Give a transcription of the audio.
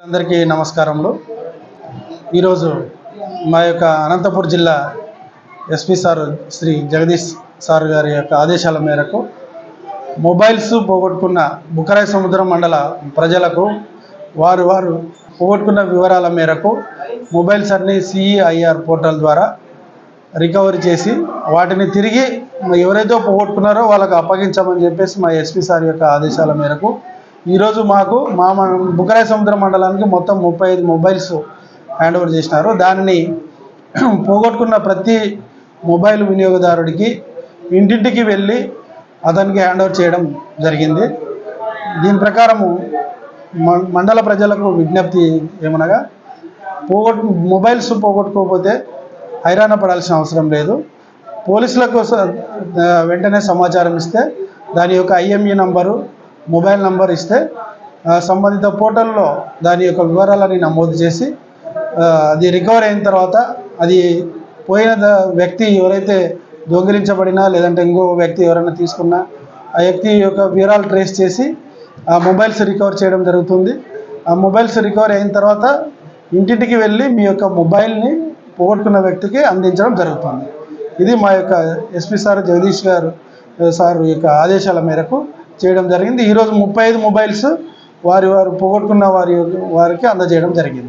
అందరికీ నమస్కారములు. ఈరోజు మా యొక్క అనంతపురం జిల్లా SP sir Shri Jagadish sir గారి యొక్క ఆదేశాల మేరకు మొబైల్స్ పోగొట్టుకున్న బుక్కరాయ సముద్రం మండల ప్రజలకు వారు పోగొట్టుకున్న వివరాల మేరకు మొబైల్స్ అన్ని CEIR పోర్టల్ ద్వారా రికవరీ చేసి వాటిని తిరిగి ఎవరైతే పోగొట్టుకున్నారో వాళ్ళకు అప్పగించామని చెప్పేసి మా ఎస్పీ సార్ యొక్క ఆదేశాల మేరకు ఈరోజు మాకు మా బుక్కరాయ సముద్రం మండలానికి మొత్తం 35 మొబైల్స్ హ్యాండ్ ఓవర్ చేసినారు. దానిని పోగొట్టుకున్న ప్రతి మొబైల్ వినియోగదారుడికి ఇంటింటికి వెళ్ళి అతనికి హ్యాండ్ ఓవర్ చేయడం జరిగింది. దీని ప్రకారము మండల ప్రజలకు విజ్ఞప్తి ఏమనగా మొబైల్స్ పోగొట్టుకోకపోతే హైరాణ పడాల్సిన అవసరం లేదు. పోలీసులకు వెంటనే సమాచారం ఇస్తే దాని యొక్క IME నంబరు, మొబైల్ నంబర్ ఇస్తే సంబంధిత పోర్టల్లో దాని యొక్క వివరాలని నమోదు చేసి అది రికవర్ అయిన తర్వాత అది పోయిన వ్యక్తి ఎవరైతే దొంగిలించబడినా లేదంటే ఇంకో వ్యక్తి ఎవరైనా తీసుకున్నా ఆ వ్యక్తి యొక్క వివరాలు ట్రేస్ చేసి ఆ మొబైల్స్ రికవర్ చేయడం జరుగుతుంది. ఆ మొబైల్స్ రికవర్ అయిన తర్వాత ఇంటింటికి వెళ్ళి మీ యొక్క మొబైల్ని పోగొట్టుకున్న వ్యక్తికి అందించడం జరుగుతుంది. ఇది మా యొక్క ఎస్పీ సార్ జగదీష్ గారు సార్ యొక్క ఆదేశాల మేరకు చేయడం జరిగింది. ఈరోజు 35 మొబైల్స్ వారు పోగొట్టుకున్న వారికి అందజేయడం జరిగింది.